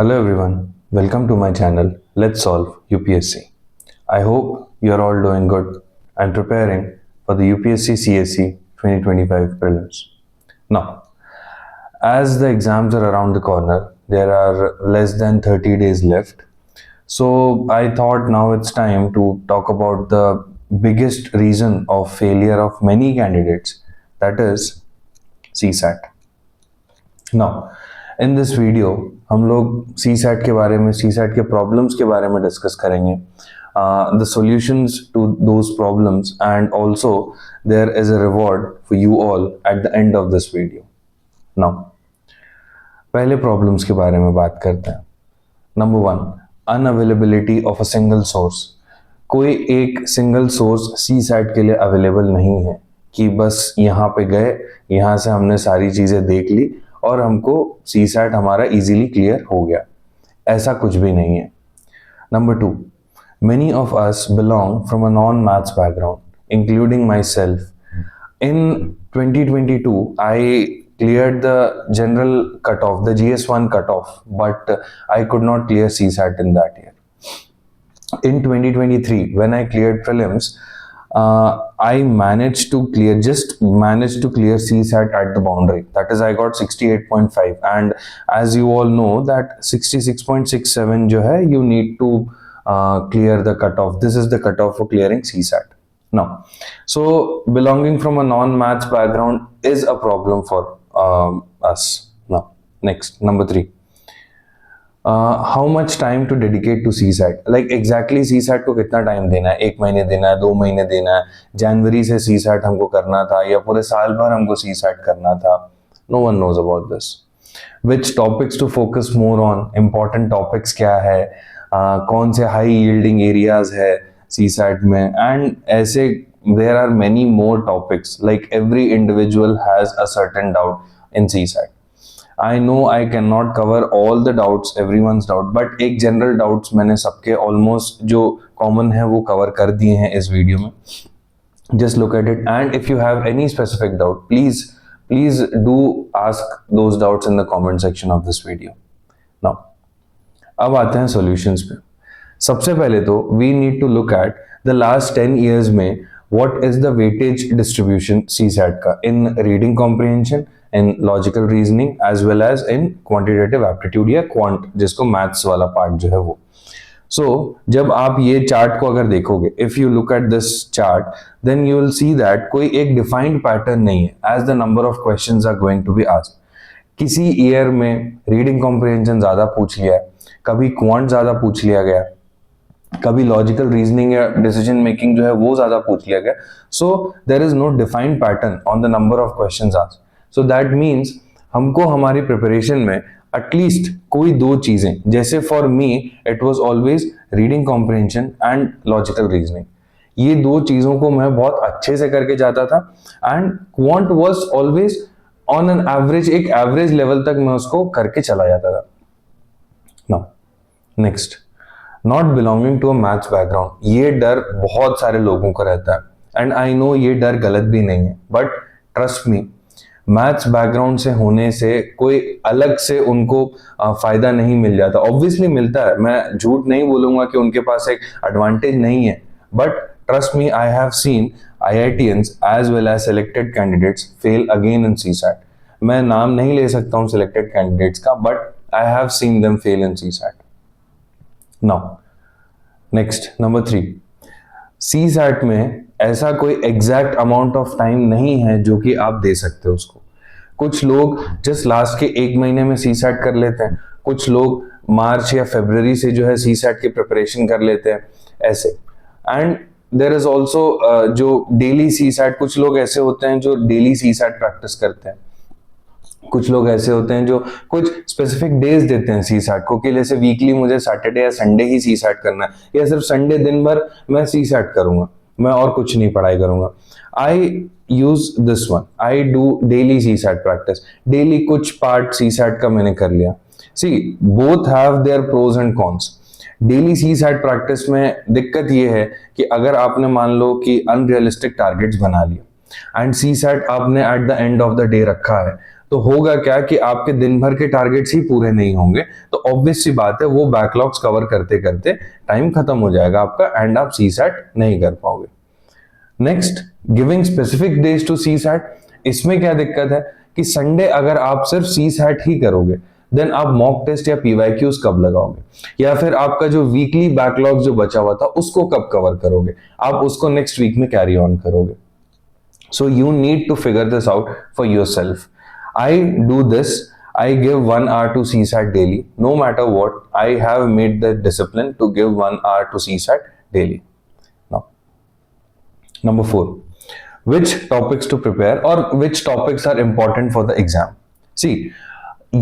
Hello everyone, welcome to my channel Let's Solve UPSC. I hope you are all doing good and preparing for the UPSC CSE 2025 prelims. Now, as the exams are around the corner, there are less than 30 days left. So I thought now it's time to talk about the biggest reason of failure of many candidates, that is CSAT. Now in this video हम लोग C SAT के बारे में, C SAT के problems के बारे में discuss करेंगे, the solutions to those problems and also there is a reward for you all at the end of this video. Now पहले प्रॉब्लम्स के बारे में बात करते हैं. Number 1, unavailability of a single source. कोई एक सिंगल सोर्स सी सैट के लिए अवेलेबल नहीं है कि बस यहाँ पे गए, यहाँ से हमने सारी चीज़ें देख ली और हमको सी सैट हमारा इजीली क्लियर हो गया. ऐसा कुछ भी नहीं है. Number 2, many of us belong from a non maths background including my self. In 2022 I cleared the general cutoff, the GS1 cutoff, but I could not clear CSAT in that year. In 2023, when I cleared prelims, I managed to clear CSAT at the boundary. That is, I got 68.5, and as you all know that 66.67 जो है, you need to clear the cutoff. This is the cutoff for clearing CSAT. Now, so belonging from a non-maths background is a problem for us. Now, next, number 3. How much time to dedicate to CSAT? Like exactly CSAT को कितना time देना है? 1 महीने देना है, 2 महीने देना है, जनवरी से CSAT हमको करना था या पूरे साल भर हमको CSAT करना था? No one knows about this. Which topics to focus more on? Important topics क्या है? कौन से high yielding areas है CSAT में? And ऐसे there are many more topics. Like every individual has a certain doubt in CSAT. I know I cannot cover all the doubts, everyone's doubt, but एक general doubts मैंने सबके almost जो common है वो cover कर दिए हैं इस वीडियो में. Just look at it, and if you have any specific doubt, please do ask those doubts in the comment section of this video. Now, अब आते हैं solutions पे. सबसे पहले तो we need to look at the last 10 years में what is the weightage distribution CSAT का in reading comprehension, in logical reasoning as well as in quantitative aptitude या quant, जिसको maths वाला part जो है वो. So जब आप ये चार्ट को अगर देखोगे, if you look at this chart, then you will see that कोई एक defined pattern नहीं है as the number of questions are going to be asked. किसी ईयर में रीडिंग कॉम्प्रिहेंशन ज़्यादा पूछ लिया, कभी क्वांट ज़्यादा पूछ लिया गया, कभी लॉजिकल रीजनिंग या डिसीजन मेकिंग जो है वो ज़्यादा पूछ लिया गया. So there is no defined pattern on the number of questions asked. So that means हमको हमारी प्रिपरेशन में एटलीस्ट कोई 2 चीज़ें, जैसे for me it was always reading comprehension and logical reasoning, ये 2 चीज़ों को मैं बहुत अच्छे से करके जाता था. And quant was always on an average, एक एवरेज लेवल तक मैं उसको करके चला जाता था. Now next, not belonging to a maths background. ये डर बहुत सारे लोगों को रहता है एंड आई नो ये डर गलत भी नहीं है, but trust me, maths background से होने से कोई अलग से उनको फायदा नहीं मिल जाता. ऑब्वियसली मिलता है, मैं झूठ नहीं बोलूंगा कि उनके पास एक एडवांटेज नहीं है, but trust me, I have seen IITians as well as selected candidates fail again in CSAT. मैं नाम नहीं ले सकता हूँ सिलेक्टेड कैंडिडेट्स का, but I have seen them fail in CSAT. Now, next, number 3. CSAT में ऐसा कोई एग्जैक्ट अमाउंट ऑफ टाइम नहीं है जो कि आप दे सकते हो उसको. कुछ लोग जस्ट लास्ट के 1 महीने में CSAT कर लेते हैं, कुछ लोग मार्च या फरवरी से जो है CSAT की प्रिपरेशन कर लेते हैं ऐसे. एंड देयर इज ऑल्सो जो डेली CSAT, कुछ लोग ऐसे होते हैं जो डेली CSAT प्रैक्टिस करते हैं, कुछ लोग ऐसे होते हैं जो कुछ स्पेसिफिक डेज देते हैं CSAT को कि जैसे वीकली मुझे सैटरडे या संडे ही CSAT करना है, या सिर्फ संडे दिन भर मैं CSAT करूंगा, मैं और कुछ नहीं पढ़ाई करूंगा. I use this one, I do daily CSAT practice. Daily कुछ पार्ट CSAT का मैंने कर लिया. See, both have their pros and cons. Daily CSAT practice में दिक्कत ये है कि अगर आपने मान लो कि अनरियलिस्टिक टारगेट्स बना लिया एंड CSAT आपने eight the end of the day रखा है, तो होगा क्या कि आपके दिन भर के टारगेट्स ही पूरे नहीं होंगे, तो ऑब्वियस सी बात है वो बैकलॉग्स कवर करते करते टाइम खत्म हो जाएगा आपका एंड आप सीसैट नहीं कर पाओगे। Next, giving specific days to CSAT. इसमें क्या दिक्कत है कि संडे अगर आप सिर्फ सीसैट ही करोगे देन आप मॉक टेस्ट या पीवाईक्यूज कब लगाओगे, या फिर आपका जो वीकली बैकलॉग जो बचा हुआ था उसको कब कवर करोगे, आप उसको नेक्स्ट वीक में कैरी ऑन करोगे। So you need to figure this out for yourself. I do this. I give 1 hour to CSAT daily. No matter what, I have made the discipline to give 1 hour to CSAT daily. Now, number 4, which topics to prepare or which topics are important for the exam? See,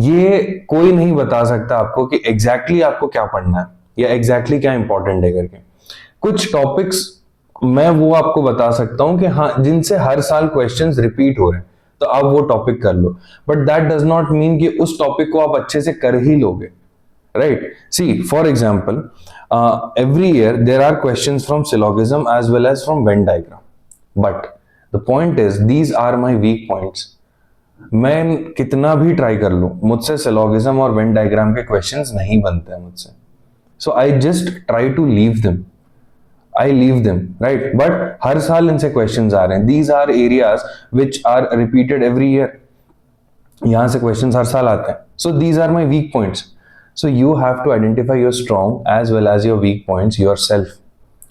ये कोई नहीं बता सकता आपको कि exactly आपको क्या पढ़ना है या exactly क्या important है करके। कुछ टॉपिक्स मैं वो आपको बता सकता हूं कि हाँ जिनसे हर साल क्वेश्चंस रिपीट हो रहे हैं तो आप वो टॉपिक कर लो, but that does not mean कि उस टॉपिक को आप अच्छे से कर ही लोगे, right. See for example, every year there are questions from syllogism as well as from Venn diagram, but the point is these are my weak points. मैं कितना भी ट्राई कर लूं मुझसे सिलोगिज्म और वेन डायग्राम के क्वेश्चंस नहीं बनते हैं मुझसे, so I just try to leave them, I leave them, right? But हर साल इनसे questions आ रहे हैं. These are areas which are repeated every year. यहाँ से questions हर साल आते हैं. So these are my weak points. So you have to identify your strong as well as your weak points yourself.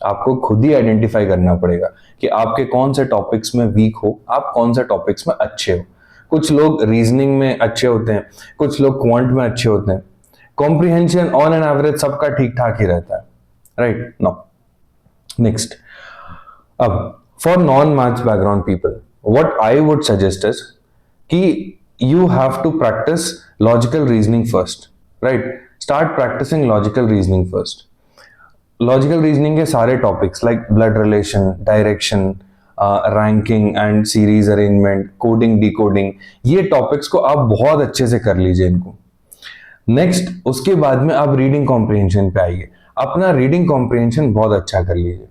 आपको खुद ही आइडेंटिफाई करना पड़ेगा कि आपके कौन से टॉपिक्स में वीक हो, आप कौन से टॉपिक्स में अच्छे हो। कुछ लोग रीजनिंग में अच्छे होते हैं, कुछ लोग क्वांट में अच्छे होते हैं, कॉम्प्रिहेंशन ऑन एन एवरेज सबका ठीक ठाक ही रहता है, राइट। नो नेक्स्ट, अब for non maths background people what I would suggest is कि you have to practice logical reasoning first, right. Start practicing logical reasoning first. Logical reasoning के सारे topics like blood relation, direction, ranking and series arrangement, coding, decoding, ये topics को आप बहुत अच्छे से कर लीजिए इनको। नेक्स्ट, उसके बाद में आप रीडिंग कॉम्प्रिहेंशन पे आइए, अपना रीडिंग कॉम्प्रिहेंशन बहुत अच्छा कर लीजिए,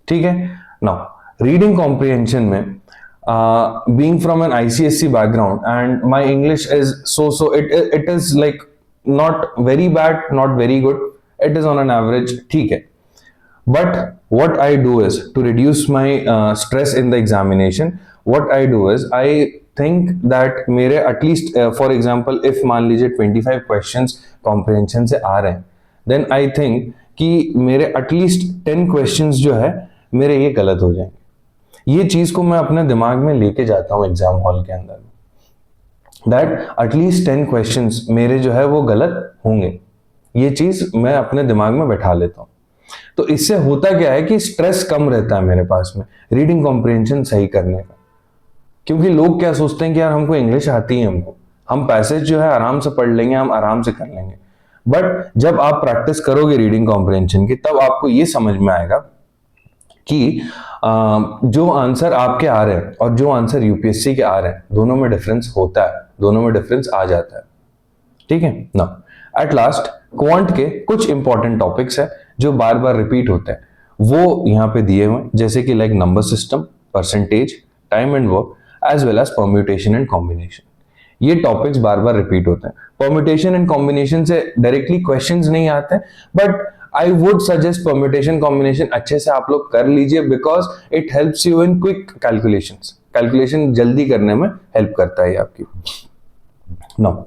ठीक है। नाउ रीडिंग कॉम्प्रिहेंशन में being from an ICSC background and my English is so it is like not very bad, not very good, it is on an average, ठीक है। But what I do is to reduce my stress in the examination. What I do is I think that मेरे at least for example if मान लीजिए 25 questions comprehension से आ रहे हैं, then I think कि मेरे at least 10 questions जो है मेरे ये गलत हो जाएंगे। ये चीज को मैं अपने दिमाग में लेके जाता हूँ एग्जाम हॉल के अंदर, that at least 10 questions मेरे जो है वो गलत होंगे, ये चीज मैं अपने दिमाग में बैठा लेता हूँ। तो इससे होता क्या है कि स्ट्रेस कम रहता है मेरे पास में रीडिंग कॉम्प्रिहेंशन सही करने का, क्योंकि लोग क्या सोचते हैं कि यार हमको इंग्लिश आती है, हम पैसेज जो है आराम से पढ़ लेंगे, हम आराम से कर लेंगे। बट जब आप प्रैक्टिस करोगे रीडिंग कॉम्प्रिहेंशन की तब आपको ये समझ में आएगा कि जो आंसर आपके आ रहे हैं और जो आंसर यूपीएससी के आ रहे हैं दोनों में डिफरेंस होता है, दोनों में डिफरेंस आ जाता है, ठीक है ना। एट लास्ट, क्वांट के कुछ इंपॉर्टेंट टॉपिक्स है जो बार बार रिपीट होते हैं, वो यहाँ पे दिए हुए, जैसे कि like number system, percentage, time and work, as well as permutation and combination. ये टॉपिक्स बार बार रिपीट होते हैं। परम्यूटेशन एंड कॉम्बिनेशन से डायरेक्टली क्वेश्चंस नहीं आते हैं, but I would suggest permutation combination अच्छे से आप लोग कर लीजिए, because it helps you in quick calculations. Calculation जल्दी करने में हेल्प करता है आपकी। Now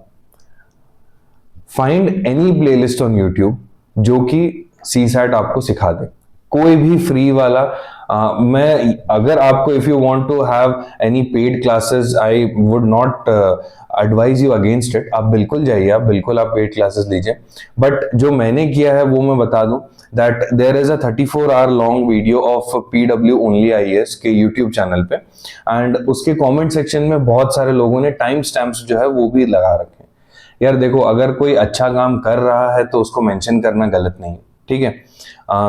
find any playlist on YouTube जो कि सीसैट आपको सिखा दे, कोई भी फ्री वाला। मैं अगर आपको if you want to have any paid classes, I would not advise you against it. आप बिल्कुल जाइए, आप बिल्कुल आप पेड क्लासेस लीजिए, बट जो मैंने किया है वो मैं बता दूं that there is a 34 hour long video of PW only IAS के यूट्यूब चैनल पे, एंड उसके कमेंट सेक्शन में बहुत सारे लोगों ने टाइम स्टैम्प्स जो है वो भी लगा रखे हैं। यार देखो, अगर कोई अच्छा काम कर रहा है तो उसको मेंशन करना गलत नहीं, ठीक है।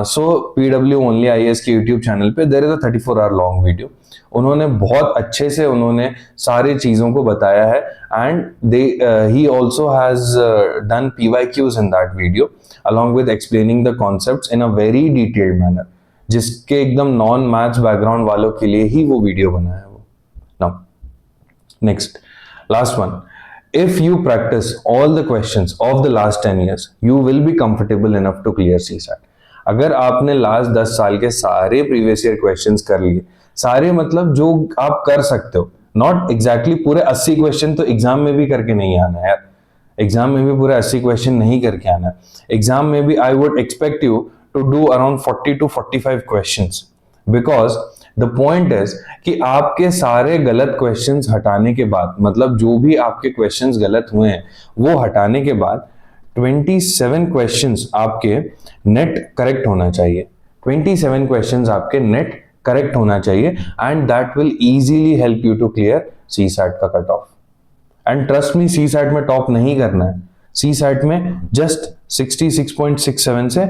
सो पीडब्ल्यू ओनली आईएएस के यूट्यूब चैनल पे there is a 34 hour long video. उन्होंने बहुत अच्छे से उन्होंने सारी चीजों को बताया है, and they he also has done PYQs in that video along with explaining the concepts in a very detailed manner, जिसके एकदम नॉन मैथ्स बैकग्राउंड वालों के लिए ही वो वीडियो बना है वो। Now next, last one, if you practice all the questions of the last 10 years, you will be comfortable enough to clear CSAT. अगर आपने लास्ट 10 साल के सारे प्रीवियस ईयर क्वेश्चंस कर लिए, सारे मतलब जो आप कर सकते हो, नॉट एग्जैक्टली पूरे 80 क्वेश्चन तो एग्जाम में भी करके नहीं आना यार, एग्जाम में भी पूरे 80 क्वेश्चन नहीं करके आना, एग्जाम में भी I would expect you to do around 40 to 45 questions, because the point is कि आपके सारे गलत क्वेश्चंस हटाने के बाद, मतलब जो भी आपके क्वेश्चंस गलत हुए हैं वो हटाने के बाद 27 क्वेश्चंस आपके नेट करेक्ट होना चाहिए, 27 क्वेश्चंस आपके नेट करेक्ट होना चाहिए, and that will easily help you to clear CSAT का cut off. And trust me, CSAT में टॉप नहीं करना है. CSAT में जस्ट 66.67 से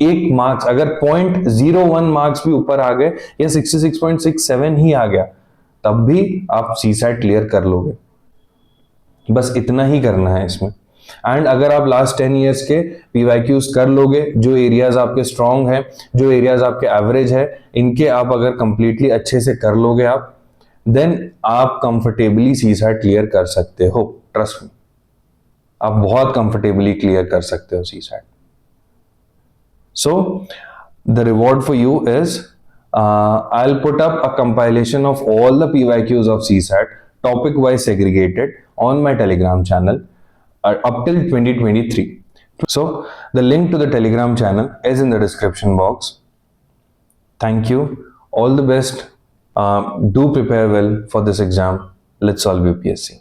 एक मार्क्स, अगर 0.01 मार्क्स भी ऊपर आ गए या 66.67 ही आ गया, तब भी आप CSAT क्लियर कर लोगे. बस इतना ही करना है इसमें. एंड अगर आप लास्ट 10 इयर्स के PYQs कर लोगे, जो एरियाज आपके स्ट्रांग है, जो एरियाज आपके एवरेज है, इनके आप अगर कंप्लीटली अच्छे से कर लोगे आप, देन आप कंफर्टेबली CSAT क्लियर कर सकते हो. ट्रस्ट मी, आप बहुत कंफर्टेबली क्लियर कर सकते हो CSAT. So the reward for you is I'll put up a compilation of all the PYQs of CSAT, topic wise segregated, on my Telegram channel up till 2023. So the link to the Telegram channel is in the description box. Thank you. All the best. Do prepare well for this exam. Let's solve UPSC.